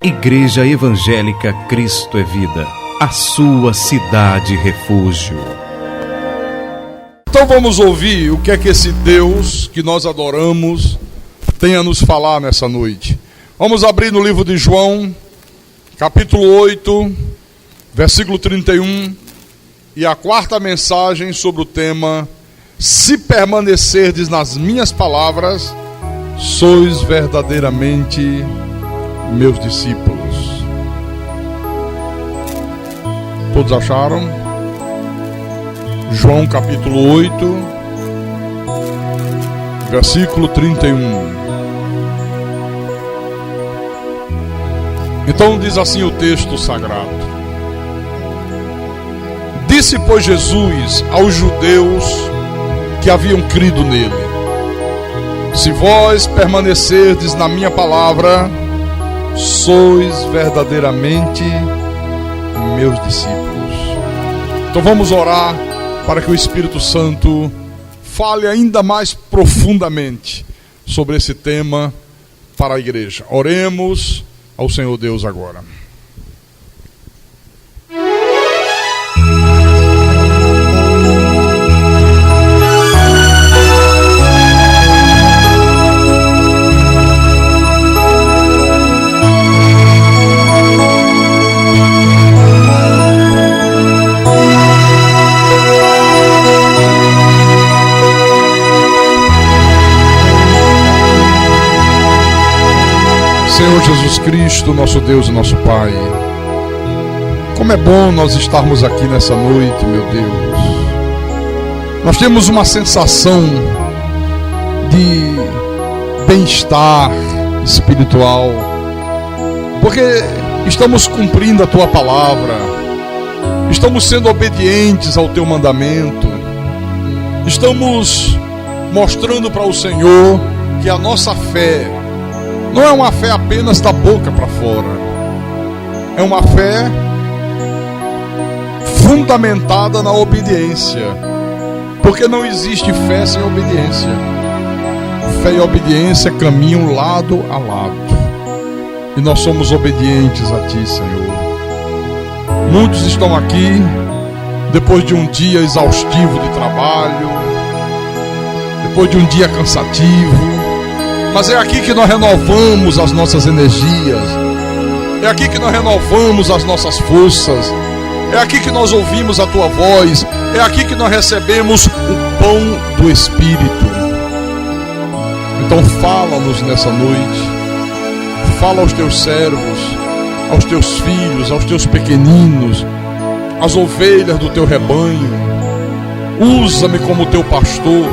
Igreja Evangélica Cristo é Vida, a sua cidade refúgio. Então vamos ouvir o que é que esse Deus que nós adoramos tem a nos falar nessa noite. Vamos abrir no livro de João, capítulo 8, versículo 31, e a quarta mensagem sobre o tema: se permanecerdes nas minhas palavras, sois verdadeiramente meus discípulos. Todos acharam? João capítulo 8, versículo 31. Então diz assim o texto sagrado: disse, pois, Jesus aos judeus que haviam crido nele: se vós permanecerdes na minha palavra, sois verdadeiramente meus discípulos. Então vamos orar para que o Espírito Santo fale ainda mais profundamente sobre esse tema para a igreja. Oremos ao Senhor Deus agora. Senhor Jesus Cristo, nosso Deus e nosso Pai, como é bom nós estarmos aqui nessa noite, meu Deus. Nós temos uma sensação de bem-estar espiritual, porque estamos cumprindo a Tua palavra, estamos sendo obedientes ao Teu mandamento, estamos mostrando para o Senhor que a nossa fé não é uma fé apenas da boca para fora, é uma fé fundamentada na obediência, porque não existe fé sem obediência. Fé e obediência caminham lado a lado, e nós somos obedientes a Ti, Senhor. Muitos estão aqui depois de um dia exaustivo de trabalho, depois de um dia cansativo, mas é aqui que nós renovamos as nossas energias, é aqui que nós renovamos as nossas forças, é aqui que nós ouvimos a Tua voz, é aqui que nós recebemos o pão do Espírito. Então fala-nos nessa noite, fala aos Teus servos, aos Teus filhos, aos Teus pequeninos, às ovelhas do Teu rebanho. Usa-me como Teu pastor,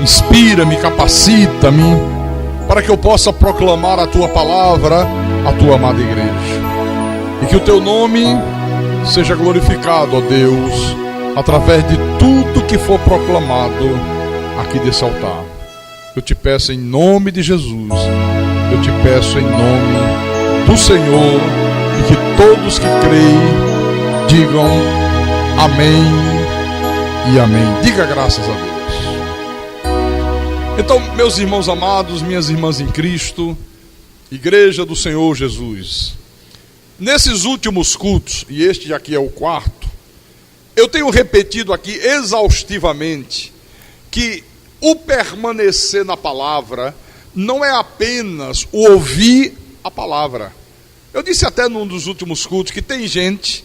inspira-me, capacita-me, para que eu possa proclamar a Tua palavra à Tua amada igreja. E que o Teu nome seja glorificado, ó Deus, através de tudo que for proclamado aqui desse altar. Eu te peço em nome de Jesus, eu te peço em nome do Senhor, e que todos que creem digam amém e amém. Diga graças a Deus. Então, meus irmãos amados, minhas irmãs em Cristo, Igreja do Senhor Jesus, nesses últimos cultos, e este aqui é o quarto, eu tenho repetido aqui exaustivamente que o permanecer na palavra não é apenas o ouvir a palavra. Eu disse até num dos últimos cultos que tem gente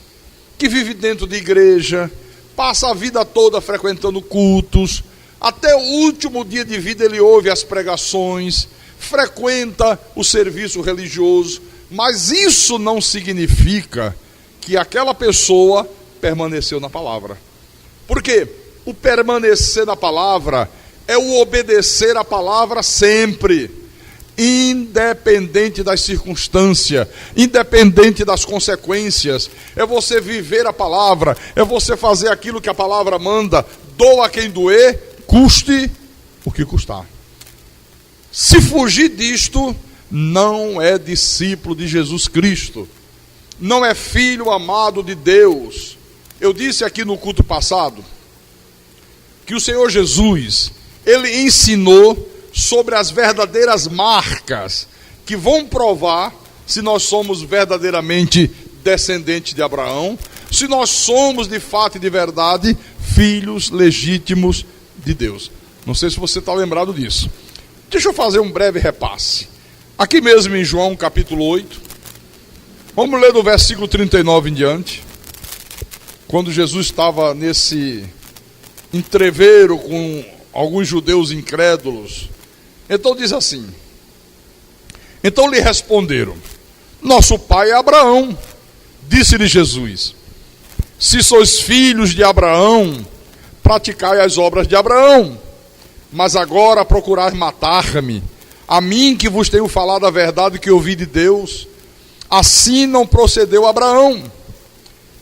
que vive dentro de igreja, passa a vida toda frequentando cultos, até o último dia de vida ele ouve as pregações, frequenta o serviço religioso, mas isso não significa que aquela pessoa permaneceu na palavra. Por quê? O permanecer na palavra é o obedecer a palavra sempre, independente das circunstâncias, independente das consequências. É você viver a palavra, é você fazer aquilo que a palavra manda, doa quem doer, custe o que custar. Se fugir disto, não é discípulo de Jesus Cristo, não é filho amado de Deus. Eu disse aqui no culto passado que o Senhor Jesus, Ele ensinou sobre as verdadeiras marcas que vão provar se nós somos verdadeiramente descendentes de Abraão, se nós somos de fato e de verdade filhos legítimos de Deus. Não sei se você está lembrado disso. Deixa eu fazer um breve repasse. Aqui mesmo em João capítulo 8, vamos ler do versículo 39 em diante, quando Jesus estava nesse entreveiro com alguns judeus incrédulos. Então diz assim: então lhe responderam: nosso pai é Abraão. Disse-lhe Jesus: se sois filhos de Abraão, praticai as obras de Abraão. Mas agora procurais matar-me, a mim que vos tenho falado a verdade que ouvi de Deus. Assim não procedeu Abraão.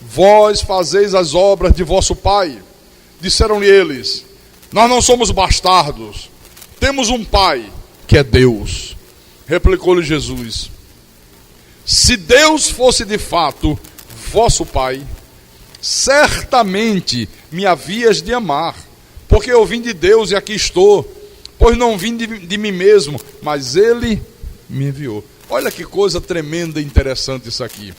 Vós fazeis as obras de vosso pai. Disseram-lhe eles: nós não somos bastardos, temos um pai, que é Deus. Replicou-lhe Jesus: se Deus fosse de fato vosso pai, certamente me havias de amar, porque eu vim de Deus e aqui estou, pois não vim de mim mesmo, mas Ele me enviou. Olha que coisa tremenda e interessante isso aqui.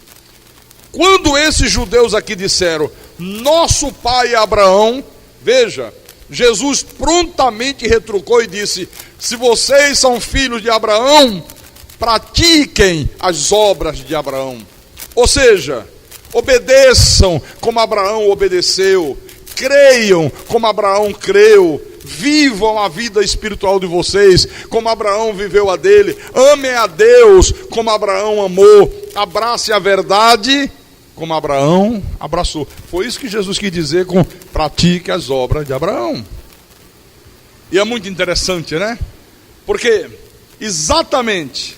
Quando esses judeus aqui disseram, nosso pai é Abraão, veja, Jesus prontamente retrucou e disse: se vocês são filhos de Abraão, pratiquem as obras de Abraão. Ou seja, obedeçam como Abraão obedeceu, creiam como Abraão creu, vivam a vida espiritual de vocês como Abraão viveu a dele, amem a Deus como Abraão amou, abracem a verdade como Abraão abraçou. Foi isso que Jesus quis dizer com pratique as obras de Abraão. E é muito interessante, né? Porque exatamente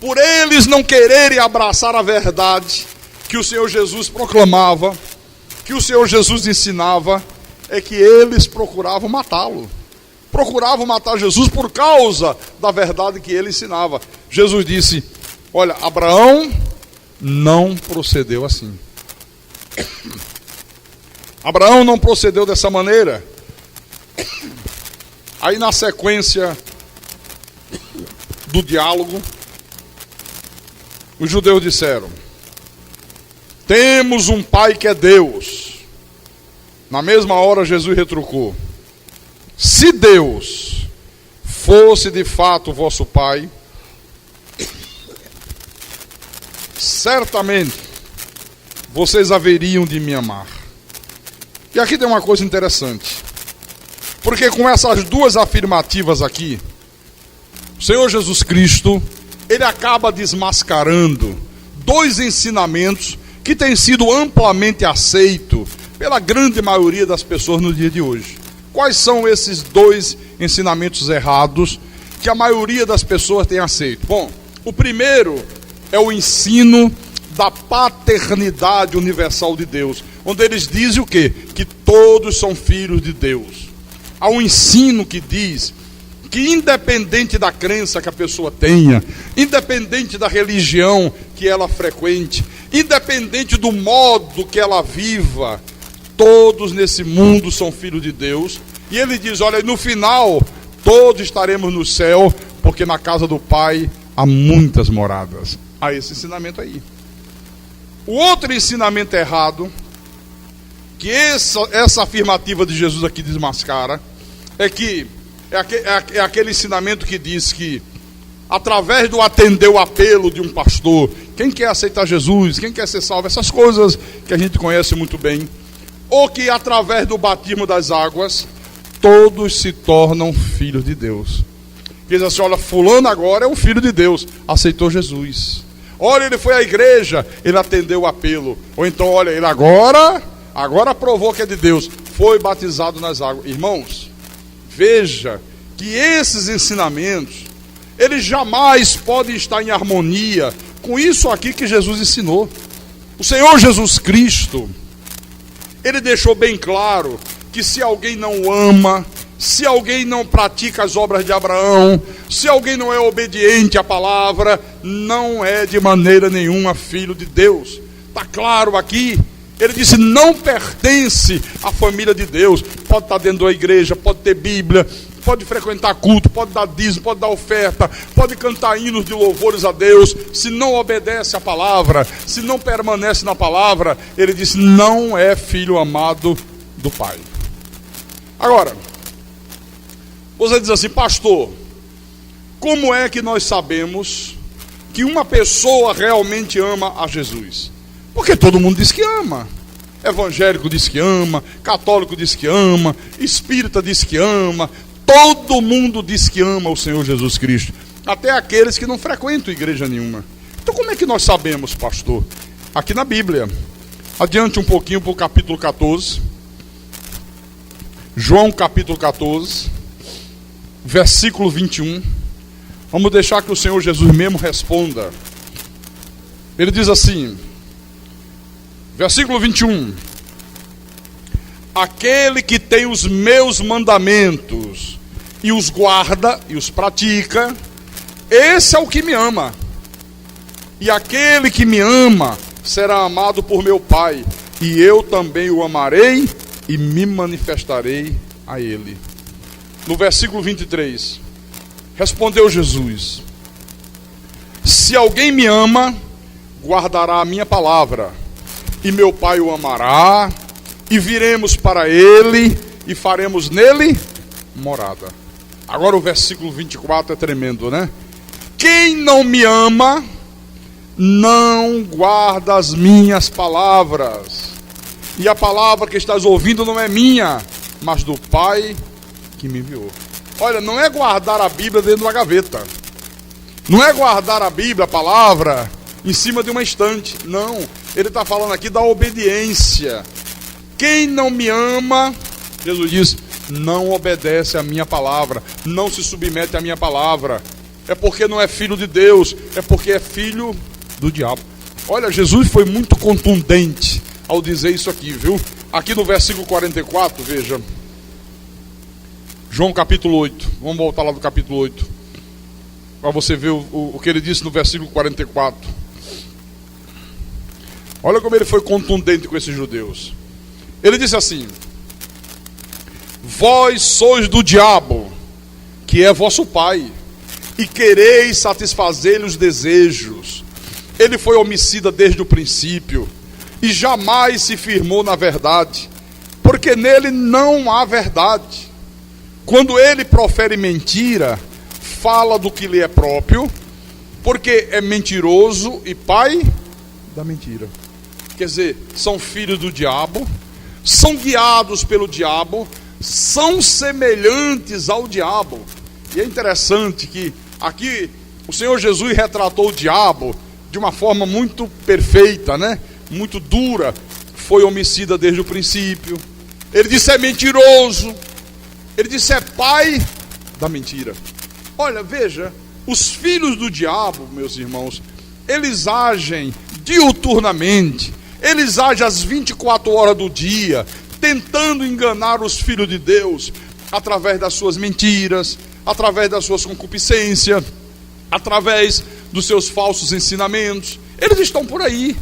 por eles não quererem abraçar a verdade que o Senhor Jesus proclamava, que o Senhor Jesus ensinava, é que eles procuravam matá-lo. Procuravam matar Jesus por causa da verdade que ele ensinava. Jesus disse: olha, Abraão não procedeu assim. Abraão não procedeu dessa maneira. Aí na sequência do diálogo, os judeus disseram: temos um pai que é Deus. Na mesma hora Jesus retrucou: se Deus fosse de fato vosso pai, certamente vocês haveriam de me amar. E aqui tem uma coisa interessante, porque com essas duas afirmativas aqui, o Senhor Jesus Cristo, ele acaba desmascarando dois ensinamentos que têm sido amplamente aceitos pela grande maioria das pessoas no dia de hoje. Quais são esses dois ensinamentos errados que a maioria das pessoas tem aceito? Bom, o primeiro é o ensino da paternidade universal de Deus, onde eles dizem o quê? Que todos são filhos de Deus. Há um ensino que diz que independente da crença que a pessoa tenha, independente da religião que ela frequente, independente do modo que ela viva, todos nesse mundo são filhos de Deus. E ele diz: olha, no final todos estaremos no céu, porque na casa do Pai há muitas moradas. Há esse ensinamento aí. O outro ensinamento errado, que essa afirmativa de Jesus aqui desmascara, é que é aquele ensinamento que diz que através do atender o apelo de um pastor, quem quer aceitar Jesus, quem quer ser salvo, essas coisas que a gente conhece muito bem, ou que através do batismo das águas, todos se tornam filhos de Deus. Diz assim: olha, fulano agora é um filho de Deus, aceitou Jesus. Olha, ele foi à igreja, ele atendeu o apelo. Ou então, olha, ele agora provou que é de Deus, foi batizado nas águas. Irmãos, veja que esses ensinamentos, eles jamais podem estar em harmonia com isso aqui que Jesus ensinou. O Senhor Jesus Cristo, ele deixou bem claro que se alguém não ama, se alguém não pratica as obras de Abraão, se alguém não é obediente à palavra, não é de maneira nenhuma filho de Deus. Está claro aqui. Ele disse: não pertence à família de Deus. Pode estar dentro da igreja, pode ter Bíblia, pode frequentar culto, pode dar dízimo, pode dar oferta, pode cantar hinos de louvores a Deus, se não obedece à palavra, se não permanece na palavra, ele disse, não é filho amado do Pai. Agora, você diz assim, pastor, como é que nós sabemos que uma pessoa realmente ama a Jesus? Porque todo mundo diz que ama. Evangélico diz que ama, católico diz que ama, espírita diz que ama, todo mundo diz que ama o Senhor Jesus Cristo, até aqueles que não frequentam igreja nenhuma. Então como é que nós sabemos, pastor? Aqui na Bíblia, adiante um pouquinho para o capítulo 14, João capítulo 14, versículo 21, vamos deixar que o Senhor Jesus mesmo responda. Ele diz assim, versículo 21, aquele que tem os meus mandamentos e os guarda e os pratica, esse é o que me ama. E aquele que me ama será amado por meu Pai, e eu também o amarei e me manifestarei a ele. No versículo 23, respondeu Jesus, se alguém me ama, guardará a minha palavra, e meu Pai o amará, e viremos para ele, e faremos nele morada. Agora o versículo 24 é tremendo, né? Quem não me ama, não guarda as minhas palavras. E a palavra que estás ouvindo não é minha, mas do Pai que me enviou. Olha, não é guardar a Bíblia dentro da gaveta. Não é guardar a Bíblia, a palavra, em cima de uma estante. Não, ele está falando aqui da obediência. Quem não me ama, Jesus diz, não obedece à minha palavra, não se submete à minha palavra. É porque não é filho de Deus, é porque é filho do diabo. Olha, Jesus foi muito contundente ao dizer isso aqui, viu? Aqui no versículo 44, veja. João capítulo 8. Vamos voltar lá do capítulo 8. Para você ver o que ele disse no versículo 44. Olha como ele foi contundente com esses judeus. Ele disse assim, vós sois do diabo, que é vosso pai, e quereis satisfazer-lhe os desejos. Ele foi homicida desde o princípio, e jamais se firmou na verdade, porque nele não há verdade. Quando ele profere mentira, fala do que lhe é próprio, porque é mentiroso e pai da mentira. Quer dizer, são filhos do diabo, são guiados pelo diabo, são semelhantes ao diabo. E é interessante que aqui o Senhor Jesus retratou o diabo de uma forma muito perfeita, né? Muito dura. Foi homicida desde o princípio. Ele disse é mentiroso. Ele disse é pai da mentira. Olha, veja, os filhos do diabo, meus irmãos, eles agem diuturnamente, eles agem às 24 horas do dia, tentando enganar os filhos de Deus, através das suas mentiras, através das suas concupiscências, através dos seus falsos ensinamentos. Eles estão por aí,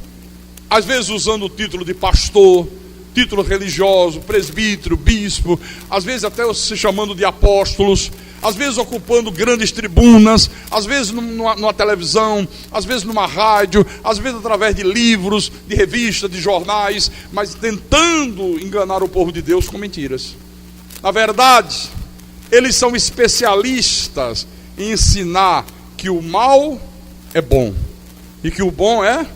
às vezes usando o título de pastor, título religioso, presbítero, bispo, às vezes até se chamando de apóstolos, às vezes ocupando grandes tribunas, às vezes numa televisão, às vezes numa rádio, às vezes através de livros, de revistas, de jornais, mas tentando enganar o povo de Deus com mentiras. Na verdade, eles são especialistas em ensinar que o mal é bom e que o bom é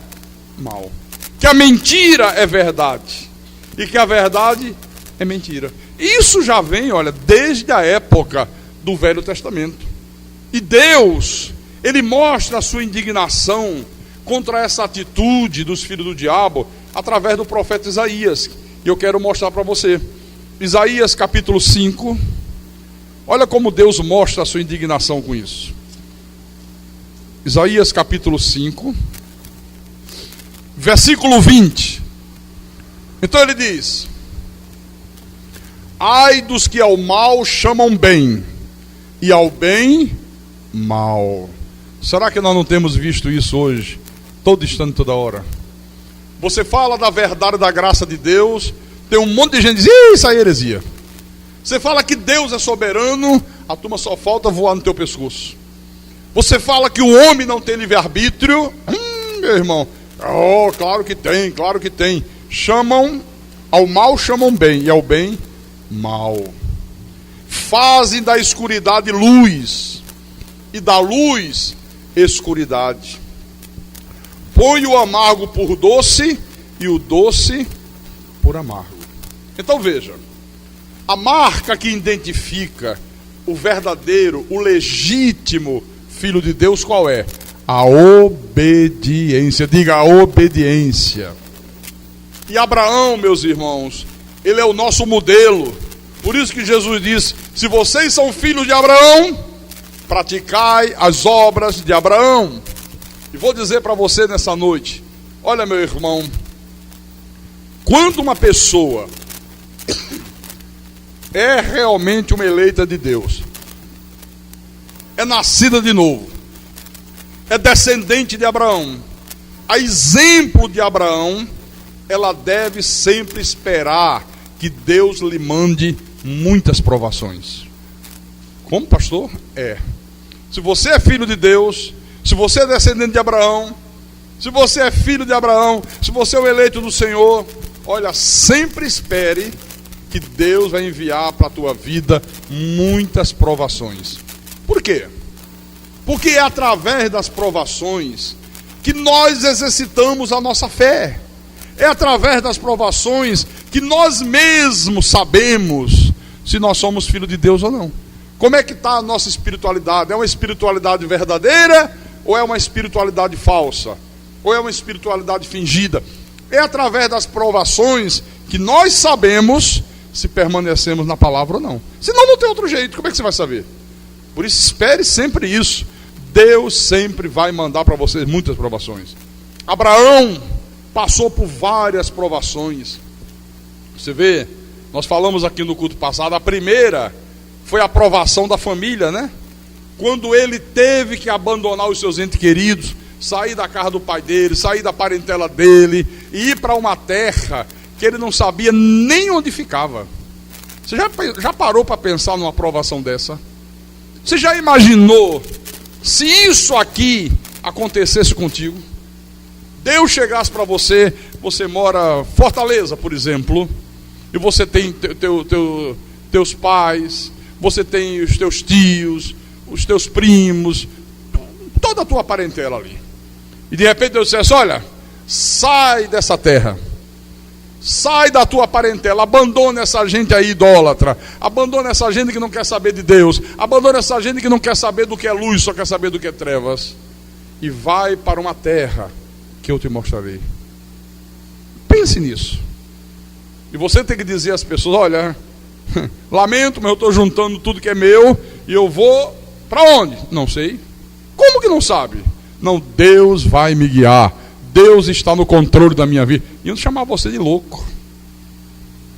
mal, que a mentira é verdade e que a verdade é mentira. Isso já vem, olha, desde a época do Velho Testamento. E Deus, ele mostra a sua indignação contra essa atitude dos filhos do diabo através do profeta Isaías. E eu quero mostrar para você. Isaías capítulo 5. Olha como Deus mostra a sua indignação com isso. Isaías capítulo 5, versículo 20. Então ele diz: ai dos que ao mal chamam bem, e ao bem, mal. Será que nós não temos visto isso hoje? Todo instante, toda hora. Você fala da verdade, da graça de Deus, tem um monte de gente que diz, isso aí é heresia. Você fala que Deus é soberano, a turma só falta voar no teu pescoço. Você fala que o homem não tem livre-arbítrio, meu irmão, oh, claro que tem, claro que tem. Chamam, ao mal chamam bem, e ao bem, mal. Fazem da escuridade luz, e da luz, escuridade. Põe o amargo por doce, e o doce por amargo. Então veja, a marca que identifica o verdadeiro, o legítimo Filho de Deus, qual é? A obediência. Diga, a obediência. E Abraão, meus irmãos, ele é o nosso modelo. Por isso que Jesus disse: se vocês são filhos de Abraão, praticai as obras de Abraão. E vou dizer para você nessa noite, olha, meu irmão, quando uma pessoa é realmente uma eleita de Deus, é nascida de novo, é descendente de Abraão, a exemplo de Abraão, ela deve sempre esperar que Deus lhe mande muitas provações. Como, pastor? Se você é filho de Deus, se você é descendente de Abraão, se você é filho de Abraão, se você é o eleito do Senhor, olha, sempre espere que Deus vai enviar para a tua vida muitas provações. Por quê? Porque é através das provações que nós exercitamos a nossa fé. É através das provações que nós mesmos sabemos se nós somos filhos de Deus ou não. Como é que está a nossa espiritualidade? É uma espiritualidade verdadeira ou é uma espiritualidade falsa? Ou é uma espiritualidade fingida? É através das provações que nós sabemos se permanecemos na palavra ou não. Senão não tem outro jeito, como é que você vai saber? Por isso espere sempre isso. Deus sempre vai mandar para vocês muitas provações. Abraão passou por várias provações. Você vê, nós falamos aqui no culto passado, a primeira foi a provação da família, né? Quando ele teve que abandonar os seus entes queridos, sair da casa do pai dele, sair da parentela dele, e ir para uma terra que ele não sabia nem onde ficava. Você já parou para pensar numa provação dessa? Você já imaginou se isso aqui acontecesse contigo? Deus chegasse para você, você mora em Fortaleza, por exemplo, e você tem teus pais, você tem os teus tios, os teus primos, toda a tua parentela ali. E de repente Deus dissesse: olha, sai dessa terra, sai da tua parentela, abandona essa gente aí idólatra, abandona essa gente que não quer saber de Deus, abandona essa gente que não quer saber do que é luz, só quer saber do que é trevas, e vai para uma terra que eu te mostrarei. Pense nisso. E você tem que dizer às pessoas: olha, lamento, mas eu estou juntando tudo que é meu e eu vou para onde? Não sei. Como que não sabe? Não, Deus vai me guiar. Deus está no controle da minha vida. Iam chamar você de louco.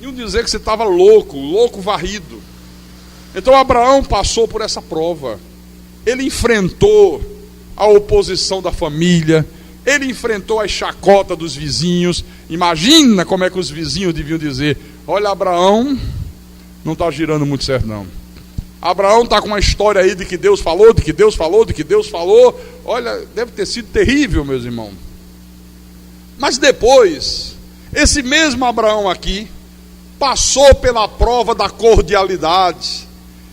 Iam dizer que você estava louco varrido. Então Abraão passou por essa prova. Ele enfrentou a oposição da família. Ele enfrentou as chacotas dos vizinhos. Imagina como é que os vizinhos deviam dizer: olha, Abraão não está girando muito certo não. Abraão está com uma história aí de que Deus falou, de que Deus falou, de que Deus falou. Olha, deve ter sido terrível, meus irmãos. Mas depois, esse mesmo Abraão aqui passou pela prova da cordialidade.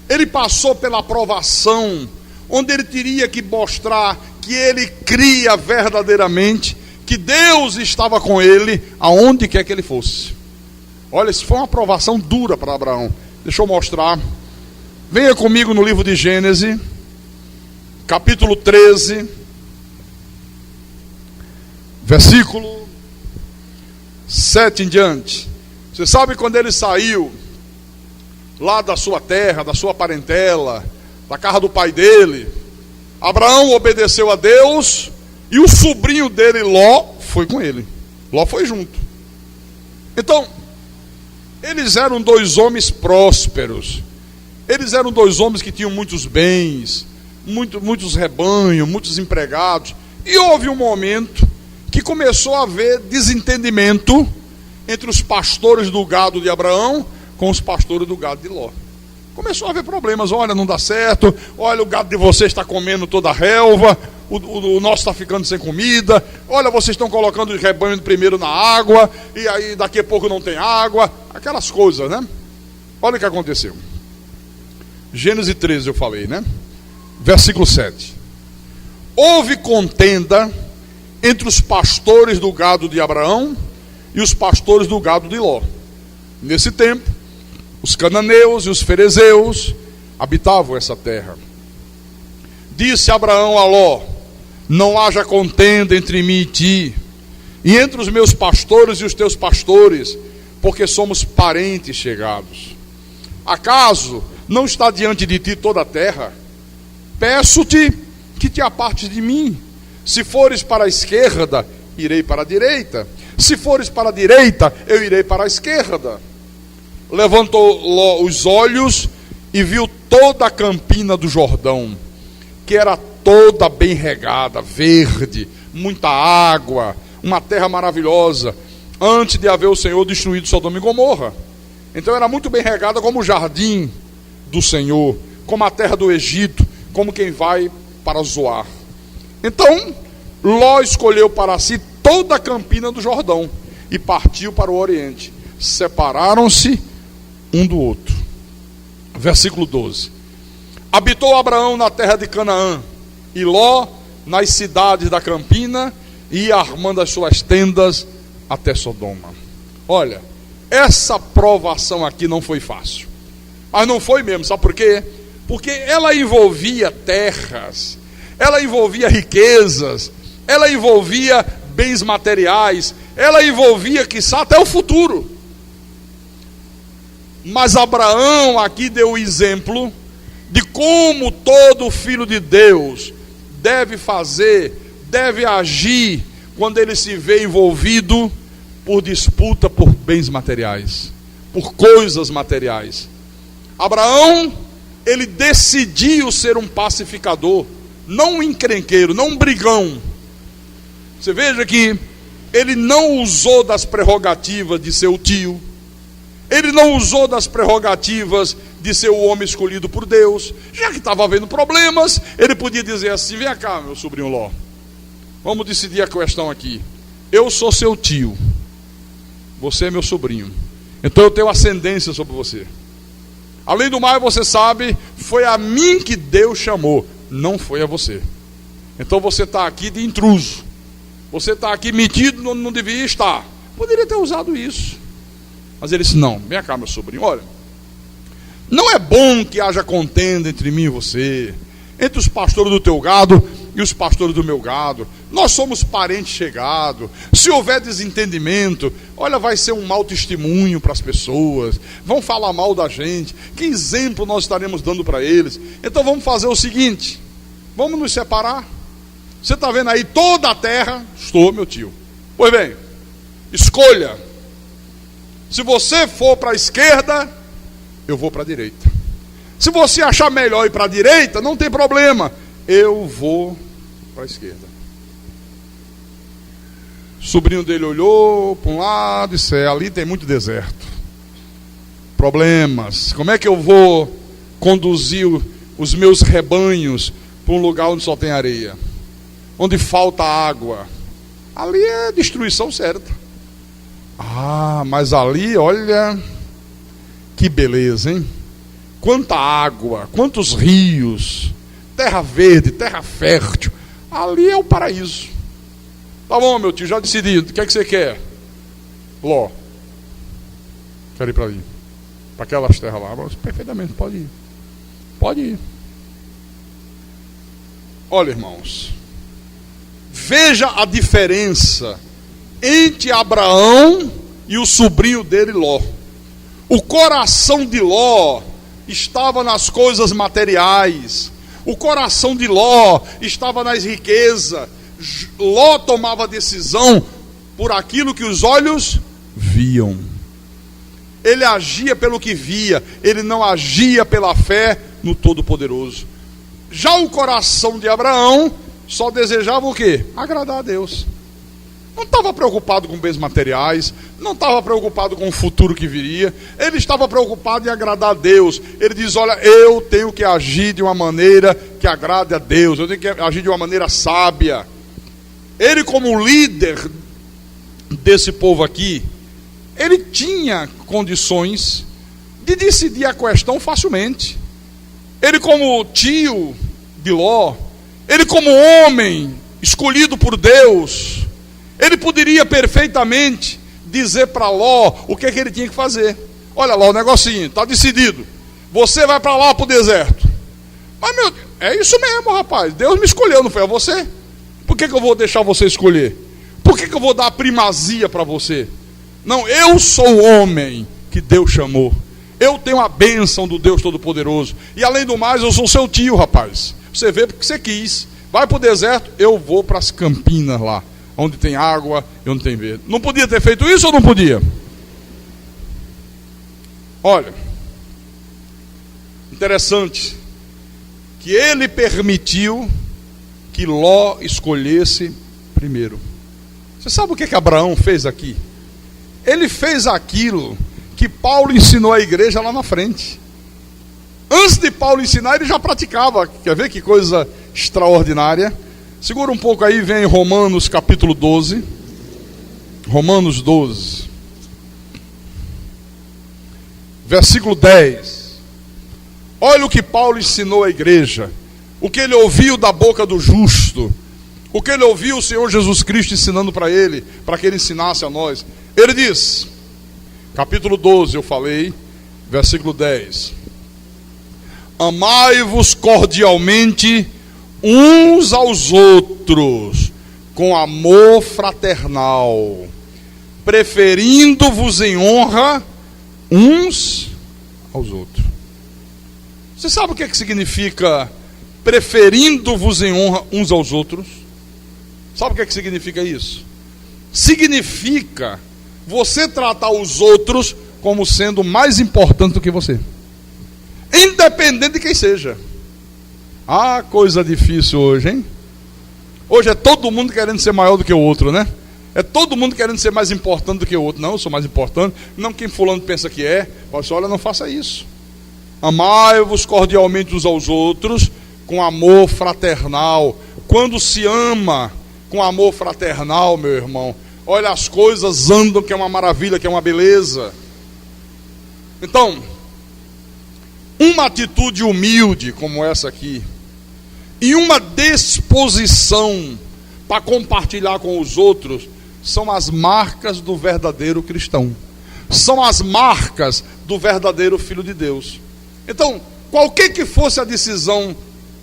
Ele passou pela provação, onde ele teria que mostrar que ele cria verdadeiramente que Deus estava com ele aonde quer que ele fosse. Olha, isso foi uma provação dura para Abraão. Deixa eu mostrar. Venha comigo no livro de Gênesis, capítulo 13, versículo 7 em diante. Você sabe quando ele saiu lá da sua terra, da sua parentela, da casa do pai dele, Abraão obedeceu a Deus e o sobrinho dele, Ló, foi com ele. Ló foi junto. Então, eles eram dois homens prósperos. Eles eram dois homens que tinham muitos bens, muitos rebanhos, muitos empregados. E houve um momento que começou a haver desentendimento entre os pastores do gado de Abraão com os pastores do gado de Ló. Começou a haver problemas. Olha, não dá certo. Olha, o gado de vocês está comendo toda a relva. O nosso está ficando sem comida. Olha, vocês estão colocando o rebanho primeiro na água. E aí daqui a pouco não tem água. Aquelas coisas, né? Olha o que aconteceu. Gênesis 13 eu falei, né? Versículo 7. Houve contenda entre os pastores do gado de Abraão e os pastores do gado de Ló. Nesse tempo, os cananeus e os ferezeus habitavam essa terra. Disse Abraão a Ló: não haja contenda entre mim e ti, e entre os meus pastores e os teus pastores, porque somos parentes chegados. Acaso não está diante de ti toda a terra? Peço-te que te apartes de mim. Se fores para a esquerda, irei para a direita. Se fores para a direita, eu irei para a esquerda. Levantou Ló os olhos e viu toda a campina do Jordão, que era toda bem regada, verde, muita água, uma terra maravilhosa, antes de haver o Senhor destruído Sodoma e Gomorra. Então era muito bem regada, como o jardim do Senhor, como a terra do Egito, como quem vai para Zoar. Então Ló escolheu para si toda a campina do Jordão e partiu para o Oriente. Separaram-se um do outro. Versículo 12. Habitou Abraão na terra de Canaã, e Ló nas cidades da campina, e ia armando as suas tendas até Sodoma. Olha, essa provação aqui não foi fácil. Mas não foi mesmo, sabe por quê? Porque ela envolvia terras, ela envolvia riquezas, ela envolvia bens materiais, ela envolvia, quiçá, até o futuro. Mas Abraão aqui deu o exemplo de como todo filho de Deus deve fazer, deve agir quando ele se vê envolvido por disputa por bens materiais, por coisas materiais. Abraão, ele decidiu ser um pacificador, não um encrenqueiro, não um brigão. Você veja que ele não usou das prerrogativas de seu tio, ele não usou das prerrogativas de ser o homem escolhido por Deus. Já que estava havendo problemas, ele podia dizer assim: vem cá, meu sobrinho Ló, vamos decidir a questão aqui. Eu sou seu tio, você é meu sobrinho, então eu tenho ascendência sobre você. Além do mais, você sabe, foi a mim que Deus chamou, não foi a você. Então você está aqui de intruso, você está aqui metido onde não devia estar. Poderia ter usado isso, mas ele disse: não, vem cá, meu sobrinho, olha, não é bom que haja contenda entre mim e você, entre os pastores do teu gado e os pastores do meu gado. Nós somos parentes chegados. Se houver desentendimento, olha, vai ser um mau testemunho para as pessoas, vão falar mal da gente. Que exemplo nós estaremos dando para eles? Então vamos fazer o seguinte: vamos nos separar. Você está vendo aí toda a terra? Estou, meu tio. Pois bem, escolha. Se você for para a esquerda, eu vou para a direita. Se você achar melhor ir para a direita, não tem problema, eu vou para a esquerda. O sobrinho dele olhou para um lado e disse: ali tem muito deserto, problemas. Como é que eu vou conduzir os meus rebanhos para um lugar onde só tem areia, onde falta água? Ali é destruição certa. Ah, mas ali, olha, que beleza, hein? Quanta água, quantos rios, terra verde, terra fértil. Ali é o paraíso. Tá bom, meu tio, já decidi. O que é que você quer? Ló, quero ir para ali, para aquelas terras lá. Perfeitamente, pode ir. Pode ir. Olha, irmãos, veja a diferença entre Abraão e o sobrinho dele, Ló. O coração de Ló estava nas coisas materiais. O coração de Ló estava nas riquezas. Ló tomava decisão por aquilo que os olhos viam. Ele agia pelo que via, ele não agia pela fé no Todo-Poderoso. Já o coração de Abraão só desejava o quê? Agradar a Deus. Não estava preocupado com bens materiais, não estava preocupado com o futuro que viria, ele estava preocupado em agradar a Deus. Ele diz, olha, eu tenho que agir de uma maneira que agrade a Deus, eu tenho que agir de uma maneira sábia. Ele, como líder desse povo aqui, ele tinha condições de decidir a questão facilmente. Ele, como tio de Ló, ele, como homem escolhido por Deus, ele poderia perfeitamente dizer para Ló o que ele tinha que fazer. Olha Ló, o negocinho, está decidido. Você vai para lá para o deserto. Mas meu Deus, é isso mesmo, rapaz. Deus me escolheu, não foi a você? Por que eu vou deixar você escolher? Por que eu vou dar primazia para você? Não, eu sou o homem que Deus chamou. Eu tenho a bênção do Deus Todo-Poderoso. E além do mais, eu sou seu tio, rapaz. Você vê porque você quis. Vai para o deserto, eu vou para as campinas lá, onde tem água e onde tem verde. Não podia ter feito isso ou não podia? Olha, interessante que ele permitiu que Ló escolhesse primeiro. Você sabe o que Abraão fez aqui? Ele fez aquilo que Paulo ensinou à igreja lá na frente. Antes de Paulo ensinar, ele já praticava. Quer ver que coisa extraordinária? Segura um pouco aí, vem Romanos capítulo 12. Romanos 12. Versículo 10. Olha o que Paulo ensinou à igreja. O que ele ouviu da boca do justo. O que ele ouviu o Senhor Jesus Cristo ensinando para ele, para que ele ensinasse a nós. Ele diz, capítulo 12 eu falei, versículo 10. Amai-vos cordialmente uns aos outros, com amor fraternal, preferindo-vos em honra uns aos outros. Você sabe o que significa preferindo-vos em honra uns aos outros? Sabe o que significa isso? Significa você tratar os outros como sendo mais importante do que você, independente de quem seja. Ah, coisa difícil hoje, hein? Hoje é todo mundo querendo ser maior do que o outro, né? É todo mundo querendo ser mais importante do que o outro. Não, eu sou mais importante. Não quem fulano pensa que é. Olha, não faça isso. Amai-vos cordialmente uns aos outros, com amor fraternal. Quando se ama com amor fraternal, meu irmão, olha, as coisas andam, que é uma maravilha, que é uma beleza. Então, uma atitude humilde como essa aqui, e uma disposição para compartilhar com os outros, são as marcas do verdadeiro cristão. São as marcas do verdadeiro filho de Deus. Então, qualquer que fosse a decisão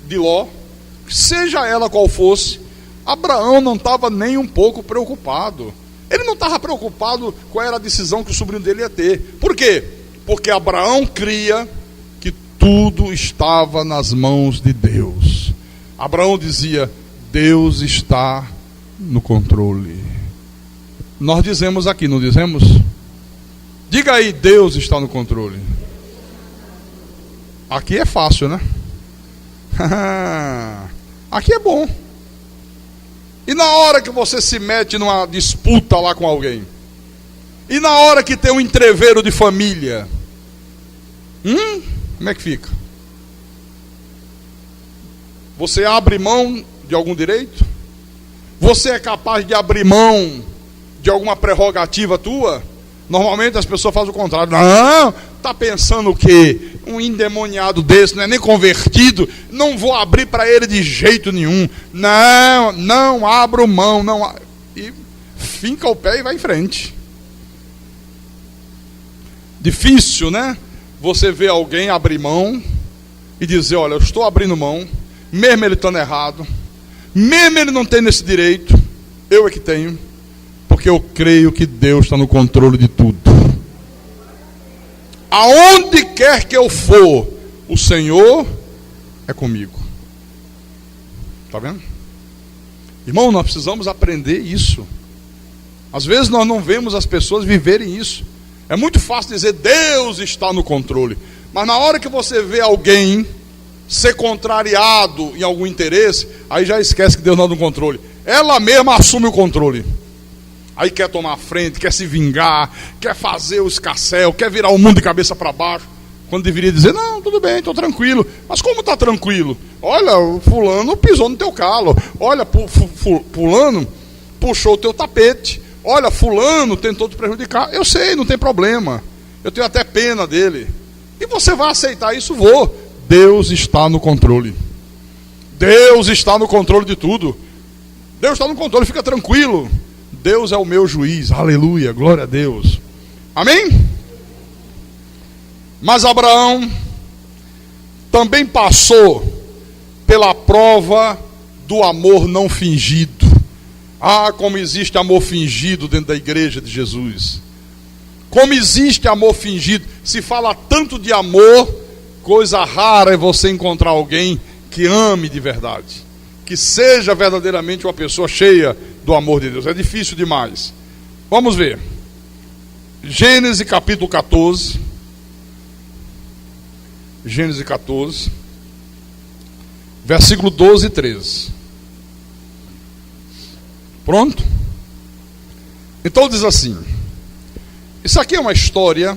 de Ló, seja ela qual fosse, Abraão não estava nem um pouco preocupado. Ele não estava preocupado qual era a decisão que o sobrinho dele ia ter. Por quê? Porque Abraão cria que tudo estava nas mãos de Deus. Abraão dizia, Deus está no controle. Nós dizemos aqui, não dizemos? Diga aí, Deus está no controle. Aqui é fácil, né? Aqui é bom. E na hora que você se mete numa disputa lá com alguém, e na hora que tem um entreveiro de família, como é que fica? Você abre mão de algum direito? Você é capaz de abrir mão de alguma prerrogativa tua? Normalmente as pessoas fazem o contrário. Não, está pensando o quê? Um endemoniado desse, não é nem convertido, não vou abrir para ele de jeito nenhum. Não abro mão, não. E finca o pé e vai em frente. Difícil, né? Você vê alguém abrir mão e dizer, olha, eu estou abrindo mão, mesmo ele estando errado, mesmo ele não tendo esse direito, eu é que tenho, porque eu creio que Deus está no controle de tudo. Aonde quer que eu for, o Senhor é comigo. Está vendo? Irmão, nós precisamos aprender isso. Às vezes nós não vemos as pessoas viverem isso. É muito fácil dizer, Deus está no controle. Mas na hora que você vê alguém ser contrariado em algum interesse, aí já esquece que Deus não está no controle. Ela mesma assume o controle. Aí quer tomar a frente, quer se vingar, quer fazer o escarcéu, quer virar o mundo de cabeça para baixo. Quando deveria dizer, não, tudo bem, estou tranquilo. Mas como está tranquilo? Olha, o fulano pisou no teu calo. Olha, fulano puxou o teu tapete. Olha, fulano tentou te prejudicar. Eu sei, não tem problema. Eu tenho até pena dele. E você vai aceitar isso? Vou. Deus está no controle. Deus está no controle de tudo. Deus está no controle, fica tranquilo. Deus é o meu juiz. Aleluia, glória a Deus. Amém? Mas Abraão também passou pela prova do amor não fingido. Ah, como existe amor fingido dentro da igreja de Jesus. Como existe amor fingido. Se fala tanto de amor, coisa rara é você encontrar alguém que ame de verdade. Que seja verdadeiramente uma pessoa cheia do amor de Deus. É difícil demais. Vamos ver. Gênesis capítulo 14. Gênesis 14, versículo 12 e 13. Pronto? Então diz assim: isso aqui é uma história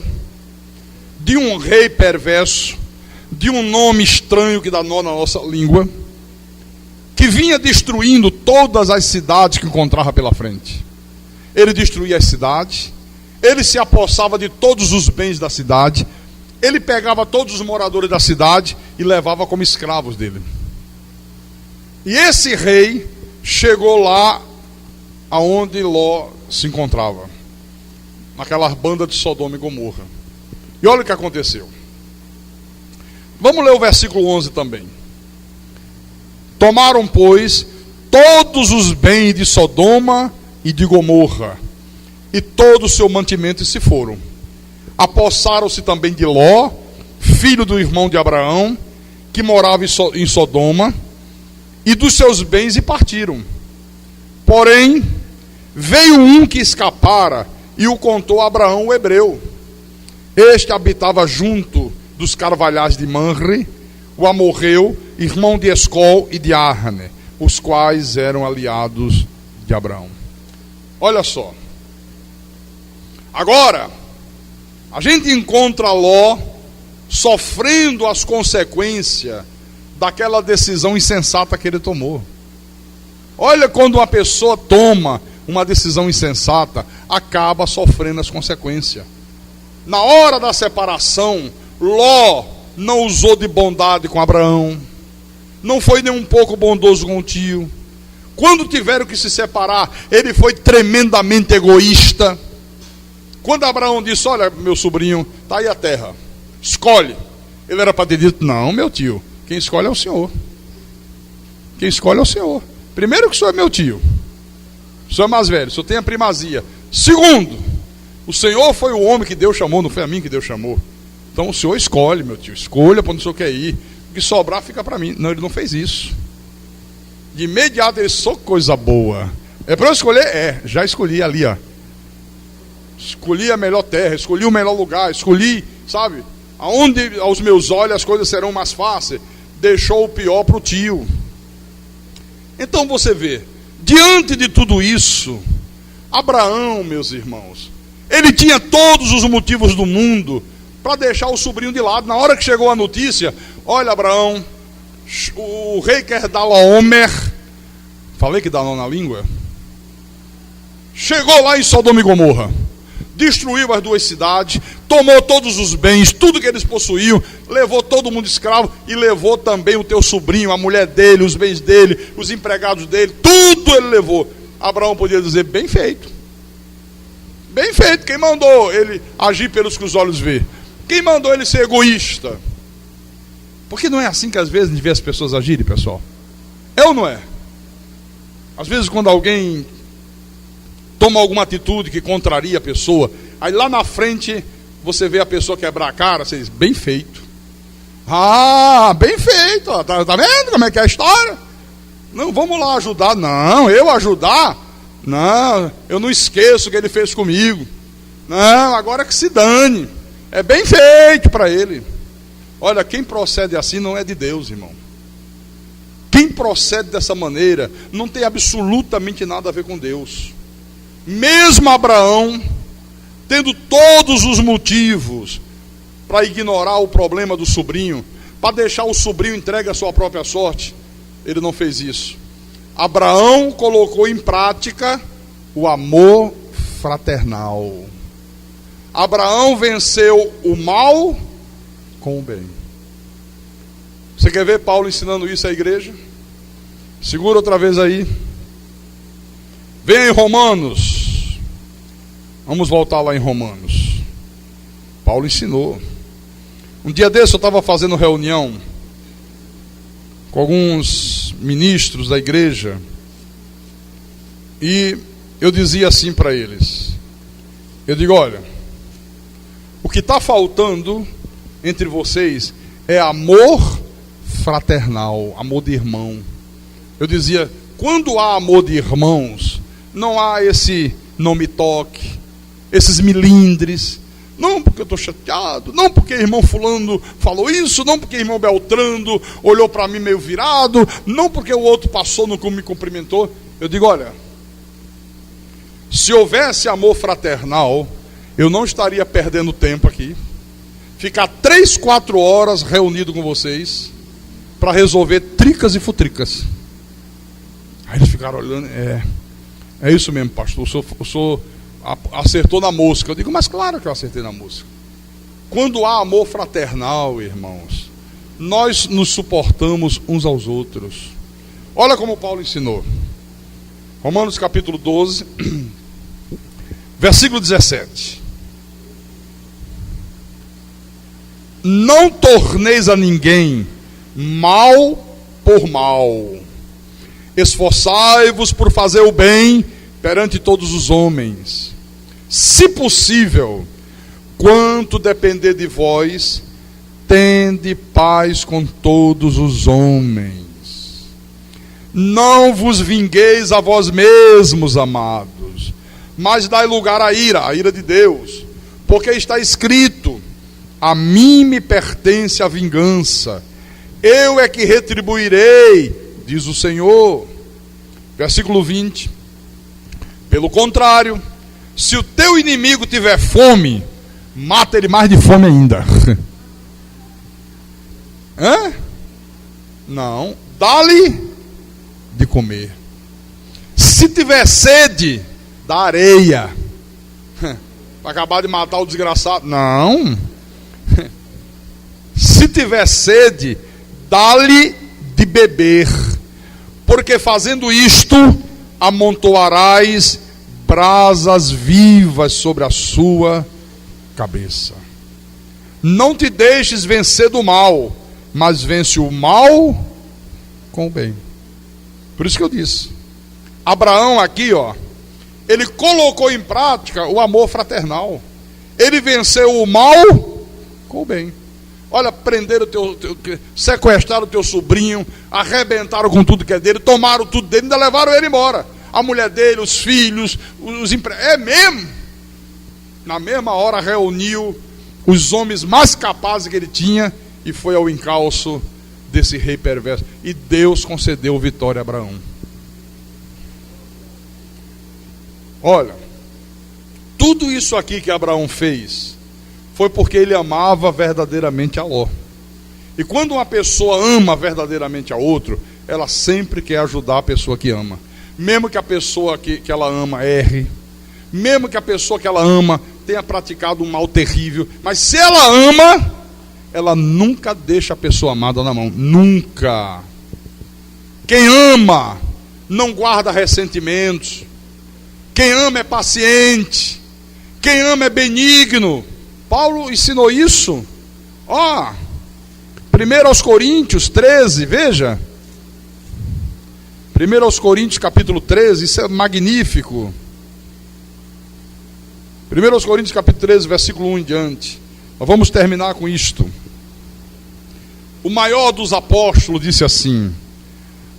de um rei perverso, de um nome estranho que dá nó na nossa língua, que vinha destruindo todas as cidades que encontrava pela frente. Ele destruía as cidades, ele se apossava de todos os bens da cidade, ele pegava todos os moradores da cidade e levava como escravos dele. E esse rei chegou lá aonde Ló se encontrava, naquela banda de Sodoma e Gomorra. E olha o que aconteceu. Vamos ler o versículo 11 também. Tomaram, pois, todos os bens de Sodoma e de Gomorra, e todo o seu mantimento, e se foram. Apossaram-se também de Ló, filho do irmão de Abraão, que morava em Sodoma, e dos seus bens, e partiram. Porém, veio um que escapara, e o contou a Abraão, o hebreu. Este habitava junto dos carvalhais de Manre, o amorreu, irmão de Escol e de Arne, os quais eram aliados de Abraão. Olha só. Agora, a gente encontra Ló sofrendo as consequências daquela decisão insensata que ele tomou. Olha, quando uma pessoa toma uma decisão insensata, acaba sofrendo as consequências. Na hora da separação, Ló não usou de bondade com Abraão, não foi nem um pouco bondoso com o tio. Quando tiveram que se separar, ele foi tremendamente egoísta. Quando Abraão disse, olha, meu sobrinho, está aí a terra, escolhe. Ele era para ter dito, não, meu tio, quem escolhe é o senhor. Quem escolhe é o senhor. Primeiro que o senhor é meu tio. O senhor é mais velho, o senhor tem a primazia. Segundo, o senhor foi o homem que Deus chamou, não foi a mim que Deus chamou. Então o senhor escolhe, meu tio, escolha para onde o senhor quer ir. O que sobrar fica para mim. Não, ele não fez isso. De imediato ele disse, coisa boa. É para eu escolher? É, já escolhi ali, ó. Escolhi a melhor terra, escolhi o melhor lugar, escolhi, sabe, aonde aos meus olhos as coisas serão mais fáceis. Deixou o pior para o tio. Então você vê, diante de tudo isso, Abraão, meus irmãos, ele tinha todos os motivos do mundo para deixar o sobrinho de lado. Na hora que chegou a notícia, olha, Abraão, o rei quer dar Laomer. Falei que dá nó na língua? Chegou lá em Sodoma e Gomorra, destruiu as duas cidades, tomou todos os bens, tudo que eles possuíam, levou todo mundo escravo e levou também o teu sobrinho, a mulher dele, os bens dele, os empregados dele, tudo ele levou. Abraão podia dizer, bem feito. Bem feito, quem mandou ele agir pelos que os olhos vê? Quem mandou ele ser egoísta? Porque não é assim que às vezes a gente vê as pessoas agirem, pessoal? É ou não é? Às vezes quando alguém toma alguma atitude que contraria a pessoa, aí lá na frente você vê a pessoa quebrar a cara, você diz, bem feito. Ah, bem feito, tá vendo como é que é a história? Não, vamos lá ajudar. Não, eu ajudar? Não, eu não esqueço o que ele fez comigo. Não, agora que se dane. É bem feito para ele. Olha, quem procede assim não é de Deus, irmão. Quem procede dessa maneira não tem absolutamente nada a ver com Deus. Mesmo Abraão, tendo todos os motivos para ignorar o problema do sobrinho, para deixar o sobrinho entregue à sua própria sorte, ele não fez isso. Abraão colocou em prática o amor fraternal. Abraão venceu o mal com o bem. Você quer ver Paulo ensinando isso à igreja? Segura outra vez aí. Vem em Romanos. Vamos voltar lá em Romanos. Paulo ensinou. Um dia desse eu estava fazendo reunião com alguns ministros da igreja e eu dizia assim para eles. Eu digo, olha, o que está faltando entre vocês é amor fraternal, amor de irmão. Eu dizia, quando há amor de irmãos, não há esse não me toque, esses milindres. Não porque eu estou chateado, não porque irmão fulano falou isso, não porque irmão Beltrando olhou para mim meio virado, não porque o outro passou no me cumprimentou. Eu digo, olha, se houvesse amor fraternal, eu não estaria perdendo tempo aqui, ficar 3, 4 horas reunido com vocês, para resolver tricas e futricas. Aí eles ficaram olhando, é isso mesmo, pastor, o senhor acertou na mosca. Eu digo, mas claro que eu acertei na mosca. Quando há amor fraternal, irmãos, nós nos suportamos uns aos outros. Olha como Paulo ensinou. Romanos capítulo 12, versículo 17. Não torneis a ninguém mal por mal. Esforçai-vos por fazer o bem perante todos os homens. Se possível, quanto depender de vós, tende paz com todos os homens. Não vos vingueis a vós mesmos, amados, mas dai lugar à ira de Deus, porque está escrito: a mim me pertence a vingança, eu é que retribuirei, diz o Senhor. Versículo 20. Pelo contrário, se o teu inimigo tiver fome, mata ele mais de fome ainda. Hã? Não, dá-lhe de comer. Se tiver sede, dá areia. Para acabar de matar o desgraçado. Não. Se tiver sede, dá-lhe de beber, porque fazendo isto, amontoarás brasas vivas sobre a sua cabeça. Não te deixes vencer do mal, mas vence o mal com o bem. Por isso que eu disse, Abraão aqui, ele colocou em prática o amor fraternal. Ele venceu o mal com o bem. Olha, prenderam sequestraram o teu sobrinho, arrebentaram com tudo que é dele, tomaram tudo dele, ainda levaram ele embora. A mulher dele, os filhos, os empregados. É mesmo? Na mesma hora reuniu os homens mais capazes que ele tinha e foi ao encalço desse rei perverso. E Deus concedeu vitória a Abraão. Olha, tudo isso aqui que Abraão fez foi porque ele amava verdadeiramente a Ló. E quando uma pessoa ama verdadeiramente a outro, ela sempre quer ajudar a pessoa que ama. Mesmo que a pessoa que ela ama erre, mesmo que a pessoa que ela ama tenha praticado um mal terrível, mas se ela ama, ela nunca deixa a pessoa amada na mão. Nunca. Quem ama não guarda ressentimentos. Quem ama é paciente. Quem ama é benigno. Paulo ensinou isso. 1 aos Coríntios 13, veja. 1 aos Coríntios capítulo 13, isso é magnífico. 1 aos Coríntios capítulo 13, versículo 1 em diante. Nós vamos terminar com isto. O maior dos apóstolos disse assim: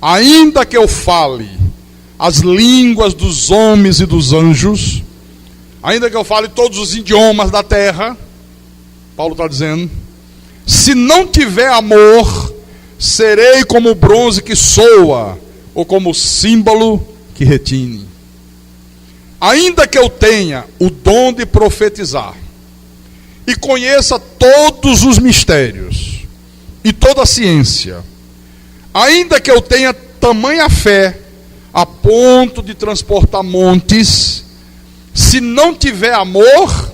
ainda que eu fale as línguas dos homens e dos anjos, ainda que eu fale todos os idiomas da terra, Paulo está dizendo, se não tiver amor, serei como o bronze que soa, ou como o símbolo que retine. ainda que eu tenha o dom de profetizar e conheça todos os mistérios e toda a ciência, ainda que eu tenha tamanha fé a ponto de transportar montes, se não tiver amor,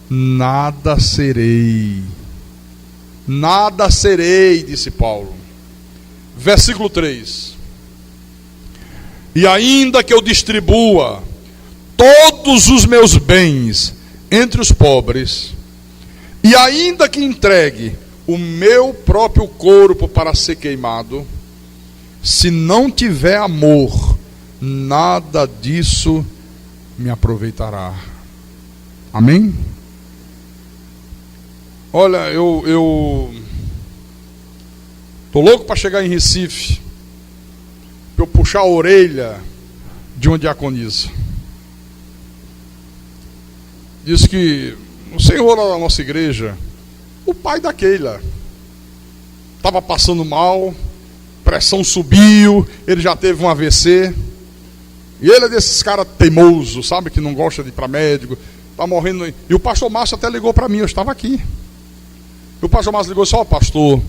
nada serei. Nada serei, disse Paulo. Versículo 3. E ainda que eu distribua todos os meus bens entre os pobres, e ainda que entregue o meu próprio corpo para ser queimado, se não tiver amor, nada disso me aproveitará. Amém? Olha, eu tô louco para chegar em Recife, para eu puxar a orelha de uma diaconisa. Diz que o senhor lá da nossa igreja, o pai da Keila, estava passando mal, pressão subiu, ele já teve um AVC. E ele é desses caras teimosos, sabe, que não gosta de ir para médico, está morrendo. E o pastor Márcio até ligou para mim, eu estava aqui. E o pastor Márcio ligou e disse: ó, pastor,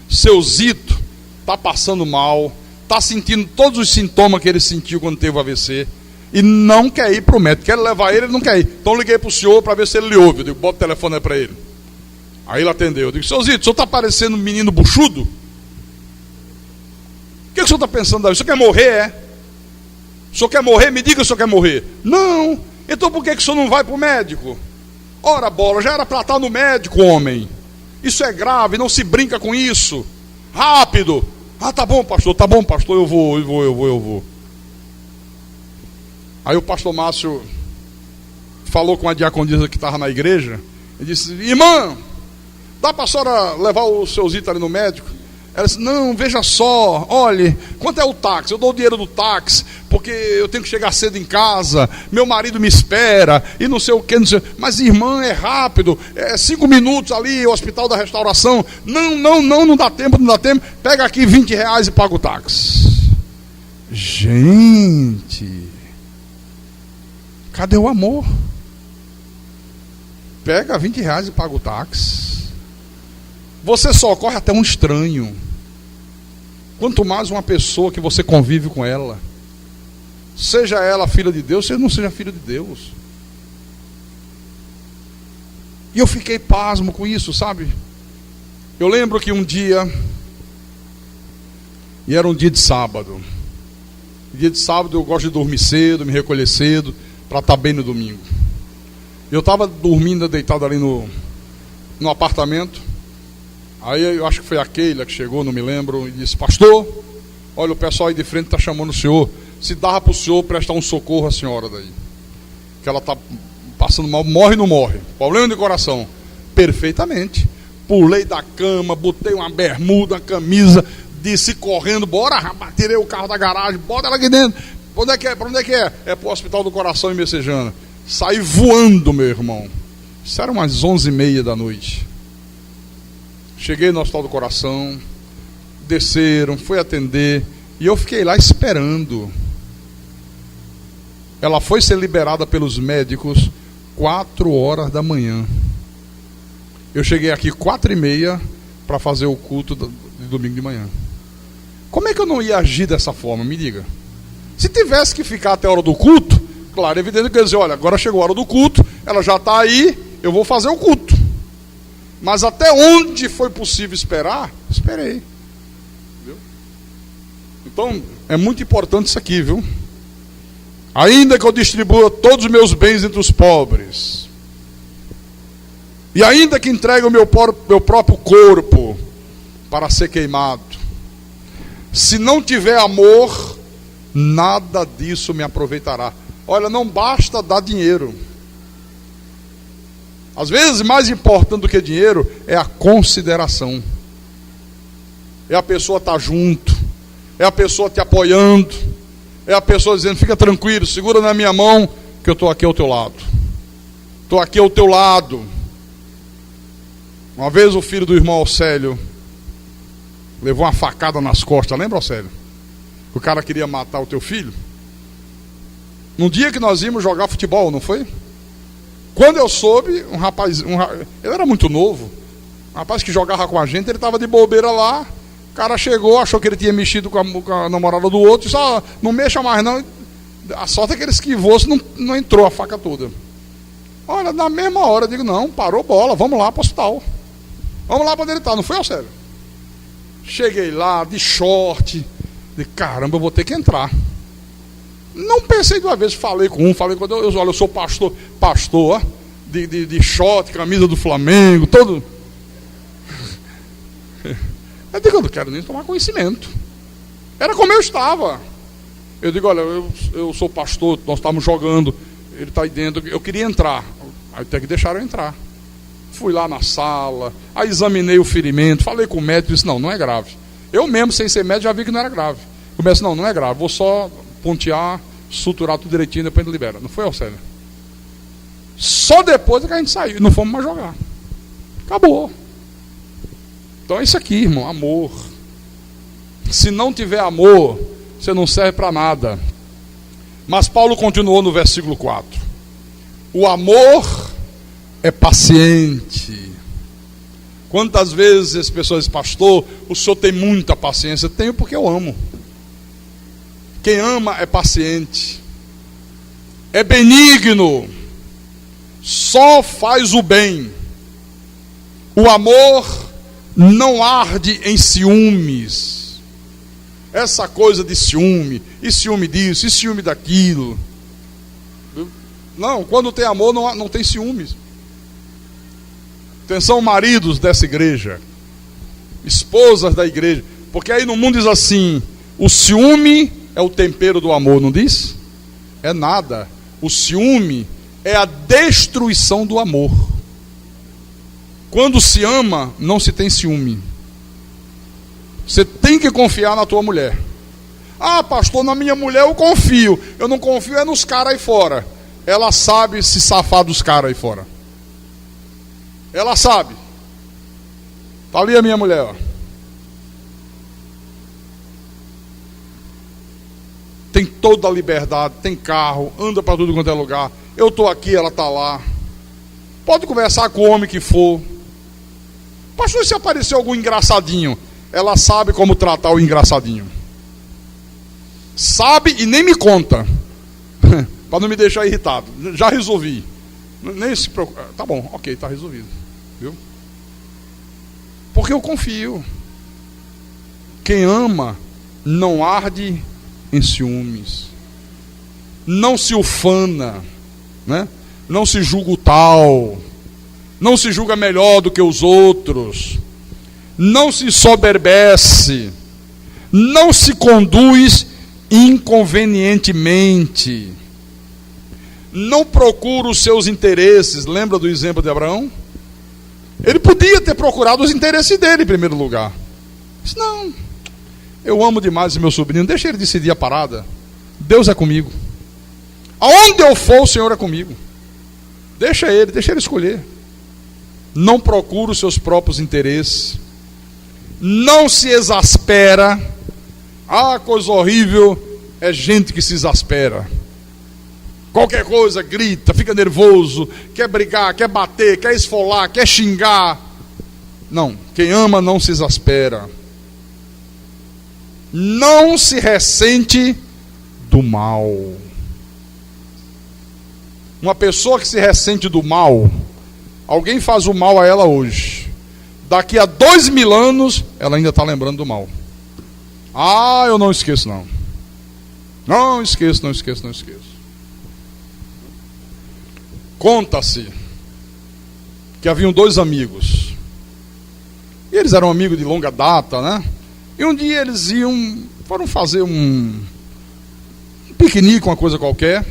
seu Zito está passando mal, está sentindo todos os sintomas que ele sentiu quando teve o AVC, e não quer ir para o médico, quer levar ele não quer ir. Então eu liguei para o senhor para ver se ele lhe ouve. Eu digo: bota o telefone aí para ele. Aí ele atendeu. Eu digo: seu Zito, o senhor está parecendo um menino buchudo? O que o senhor está pensando aí? O senhor quer morrer, é? O senhor quer morrer? Me diga se o senhor quer morrer. Não. Então por que o senhor não vai para o médico? Ora bola, já era para estar no médico, homem. Isso é grave, não se brinca com isso. Rápido. Ah, tá bom, pastor, eu vou. Aí o pastor Márcio falou com a diaconisa que estava na igreja e disse: irmã, dá para a senhora levar o seu Zito ali no médico? Ela disse: não, veja só, olhe, quanto é o táxi? Eu dou o dinheiro do táxi, porque eu tenho que chegar cedo em casa, meu marido me espera, e não sei o que, não sei. Mas irmã, é rápido, é 5 minutos ali, o Hospital da Restauração. Não dá tempo, pega aqui R$20 e paga o táxi. Gente, cadê o amor? Pega R$20 e paga o táxi. Você socorre até um estranho, quanto mais uma pessoa que você convive com ela, seja ela filha de Deus, seja não seja filha de Deus. E eu fiquei pasmo com isso, sabe? Eu lembro que um dia, e era um dia de sábado. Dia de sábado eu gosto de dormir cedo, me recolher cedo, para estar bem no domingo. Eu estava dormindo, deitado ali no apartamento. Aí eu acho que foi a Keila que chegou, não me lembro, e disse: pastor, olha, o pessoal aí de frente está chamando o senhor, se dava para o senhor prestar um socorro à senhora daí, que ela está passando mal. Morre ou não morre? Problema de coração. Perfeitamente. Pulei da cama, botei uma bermuda, uma camisa, desci correndo: bora, rapaz, tirei o carro da garagem, bota ela aqui dentro. Para onde é que é? Para onde é que é? É para o Hospital do Coração em Messejana. Saí voando, meu irmão. Isso era umas 11h30 da noite. Cheguei no Hospital do Coração, desceram, fui atender, e eu fiquei lá esperando. Ela foi ser liberada pelos médicos 4h da manhã. Eu cheguei aqui 4h30 para fazer o culto de domingo de manhã. Como é que eu não ia agir dessa forma? Me diga. Se tivesse que ficar até a hora do culto, claro, é evidente que eu ia dizer: olha, agora chegou a hora do culto, ela já está aí, eu vou fazer o culto. Mas até onde foi possível esperar, esperei. Viu? Então, é muito importante isso aqui, viu? Ainda que eu distribua todos os meus bens entre os pobres, e ainda que entregue o meu próprio corpo para ser queimado, se não tiver amor, nada disso me aproveitará. Olha, não basta dar dinheiro. Às vezes, mais importante do que dinheiro é a consideração. É a pessoa estar junto, é a pessoa te apoiando, é a pessoa dizendo: fica tranquilo, segura na minha mão, que eu estou aqui ao teu lado. Estou aqui ao teu lado. Uma vez o filho do irmão Alcélio levou uma facada nas costas, lembra, Alcélio? O cara queria matar o teu filho. Num dia que nós íamos jogar futebol, não foi? Quando eu soube, um rapaz, ele era muito novo, um rapaz que jogava com a gente, ele estava de bobeira lá, o cara chegou, achou que ele tinha mexido com a namorada do outro, disse, não mexa mais não. A sorte é que ele esquivou, não entrou a faca toda. Olha, na mesma hora eu digo, não, parou bola, vamos lá para o hospital. Vamos lá para onde ele está, não foi, Alcélio? Cheguei lá, de short, de caramba, eu vou ter que entrar. Não pensei de uma vez, falei com outro, olha, eu sou pastor, ó, de short, camisa do Flamengo, todo. Eu digo, eu não quero nem tomar conhecimento. Era como eu estava. Eu digo, olha, eu sou pastor, nós estávamos jogando, ele está aí dentro, eu queria entrar. Aí tem que deixar eu entrar. Fui lá na sala, aí examinei o ferimento, falei com o médico, disse, não é grave. Eu mesmo, sem ser médico, já vi que não era grave. O médico disse, não é grave, vou só pontear, suturar tudo direitinho, depois a gente libera. Não foi, Alcélio? Só depois é que a gente saiu, não fomos mais jogar. Acabou. Então é isso aqui, irmão, amor. Se não tiver amor, você não serve para nada. Mas Paulo continuou no versículo 4. O amor é paciente. Quantas vezes as pessoas dizem, pastor, o senhor tem muita paciência? Tenho porque eu amo. Quem ama é paciente, é benigno, só faz o bem. O amor não arde em ciúmes. Essa coisa de ciúme, e ciúme disso, e ciúme daquilo. Não, quando tem amor não tem ciúmes. Atenção, maridos dessa igreja, esposas da igreja, porque aí no mundo diz assim, o ciúme é o tempero do amor, não diz? É nada. O ciúme é a destruição do amor. Quando se ama, não se tem ciúme. Você tem que confiar na tua mulher. Ah, pastor, na minha mulher eu confio. Eu não confio é nos caras aí fora. Ela sabe se safar dos caras aí fora. Ela sabe. Está ali a minha mulher, ó. Tem toda a liberdade, tem carro, anda para tudo quanto é lugar. Eu estou aqui, ela está lá. Pode conversar com o homem que for. Pastor, se aparecer algum engraçadinho, ela sabe como tratar o engraçadinho. Sabe e nem me conta. Para não me deixar irritado. Já resolvi. Nem se preocupe. Tá bom, ok, está resolvido. Viu? Porque eu confio. Quem ama não arde em ciúmes. Não se ufana, né? Não se julga o tal. Não se julga melhor do que os outros. Não se soberbece. Não se conduz inconvenientemente. Não procura os seus interesses. Lembra do exemplo de Abraão? Ele podia ter procurado os interesses dele em primeiro lugar. Disse, não, eu amo demais meu sobrinho, deixa ele decidir a parada. Deus é comigo. Aonde eu for, o Senhor é comigo. Deixa ele escolher. Não procura os seus próprios interesses. Não se exaspera. Ah, coisa horrível é gente que se exaspera. Qualquer coisa, grita, fica nervoso, quer brigar, quer bater, quer esfolar, quer xingar. Não, quem ama não se exaspera. Não se ressente do mal. Uma pessoa que se ressente do mal, alguém faz o mal a ela hoje. Daqui a 2000 anos, ela ainda está lembrando do mal. Ah, eu não esqueço não. Não esqueço. Conta-se que haviam 2 amigos. E eles eram amigos de longa data, né? E um dia eles foram fazer um piquenique, uma coisa qualquer.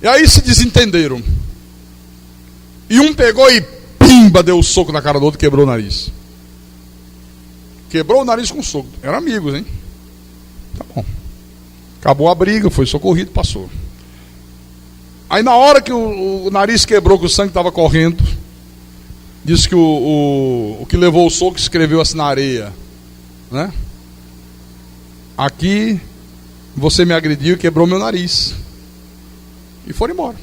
E aí se desentenderam. E um pegou e pimba, deu um soco na cara do outro e quebrou o nariz. Quebrou o nariz com soco. Eram amigos, hein? Tá bom. Acabou a briga, foi socorrido, passou. Aí na hora que o nariz quebrou, que o sangue estava correndo, disse que o que levou o soco escreveu assim na areia, né? Aqui você me agrediu e quebrou meu nariz. E foram embora.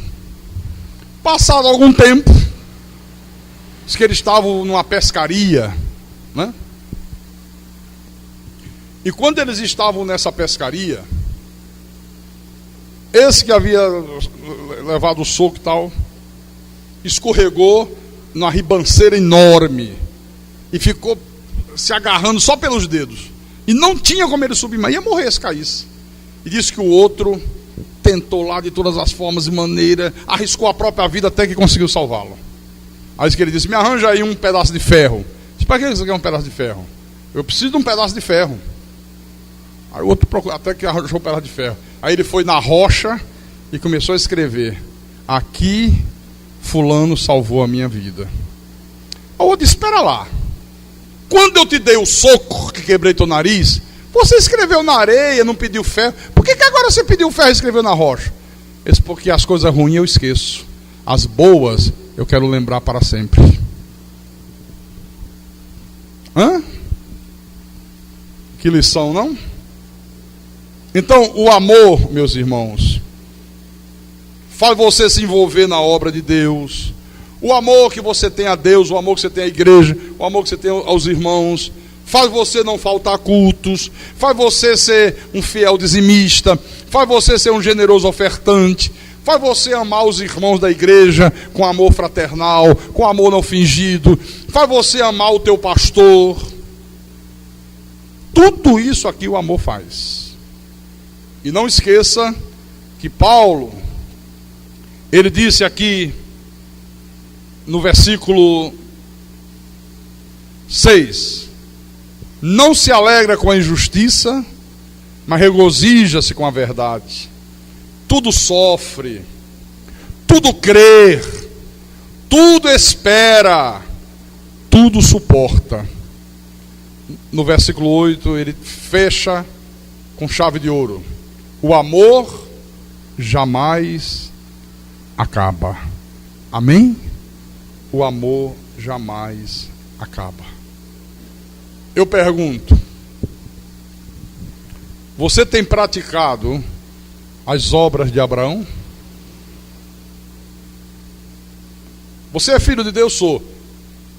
Passado algum tempo, diz que eles estavam numa pescaria, né? E quando eles estavam nessa pescaria, esse que havia levado o soco e tal, escorregou numa ribanceira enorme e ficou se agarrando só pelos dedos. E não tinha como ele subir, mas ia morrer se caísse. E disse que o outro tentou lá de todas as formas e maneiras, arriscou a própria vida até que conseguiu salvá-lo. Aí que ele disse: me arranja aí um pedaço de ferro. Disse: para que você quer um pedaço de ferro? Eu preciso de um pedaço de ferro. Aí o outro procurou, até que arranjou um pedaço de ferro. Aí ele foi na rocha e começou a escrever: aqui fulano salvou a minha vida. O outro disse: espera lá, quando eu te dei o soco que quebrei teu nariz, você escreveu na areia, não pediu ferro. Por que agora você pediu ferro e escreveu na rocha? Esse porque as coisas ruins eu esqueço, as boas eu quero lembrar para sempre. Hã? Que lição, não? Então, o amor, meus irmãos, faz você se envolver na obra de Deus. O amor que você tem a Deus, o amor que você tem à igreja, o amor que você tem aos irmãos, faz você não faltar cultos, faz você ser um fiel dizimista, faz você ser um generoso ofertante, faz você amar os irmãos da igreja com amor fraternal, com amor não fingido, faz você amar o teu pastor. Tudo isso aqui o amor faz. E não esqueça que Paulo, ele disse aqui no versículo 6: não se alegra com a injustiça, mas regozija-se com a verdade. Tudo sofre, tudo crê, tudo espera, tudo suporta. No versículo 8 ele fecha com chave de ouro: o amor jamais acaba. Amém? O amor jamais acaba. Eu pergunto: você tem praticado as obras de Abraão? Você é filho de Deus? Sou.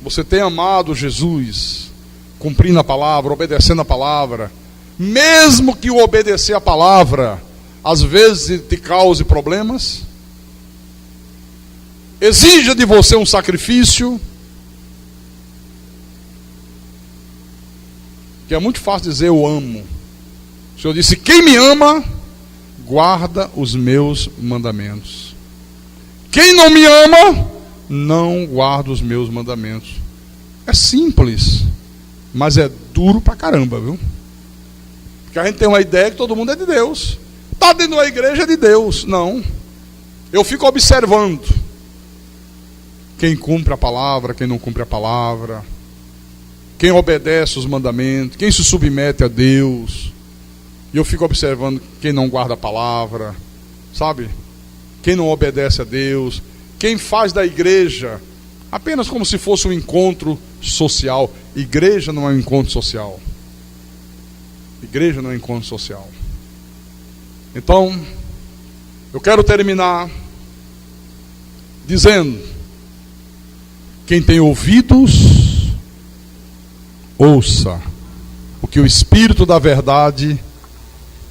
Você tem amado Jesus, cumprindo a palavra, obedecendo a palavra, mesmo que o obedecer a palavra às vezes te cause problemas, exija de você um sacrifício, que é muito fácil dizer eu amo. O Senhor disse: quem me ama, guarda os meus mandamentos. Quem não me ama, não guarda os meus mandamentos. É simples, mas é duro pra caramba, viu? Porque a gente tem uma ideia que todo mundo é de Deus. Está dentro da igreja é de Deus. Não. Eu fico observando quem cumpre a palavra, quem não cumpre a palavra, quem obedece os mandamentos, quem se submete a Deus. E eu fico observando quem não guarda a palavra, sabe? Quem não obedece a Deus, quem faz da igreja apenas como se fosse um encontro social. Igreja não é um encontro social. Igreja não é um encontro social. Então, eu quero terminar dizendo: quem tem ouvidos, ouça o que o Espírito da verdade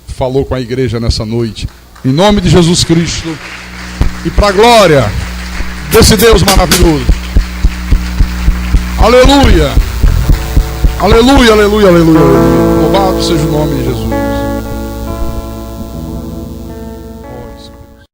falou com a igreja nessa noite. Em nome de Jesus Cristo e para a glória desse Deus maravilhoso. Aleluia! Aleluia, aleluia, aleluia. Louvado seja o nome de Jesus.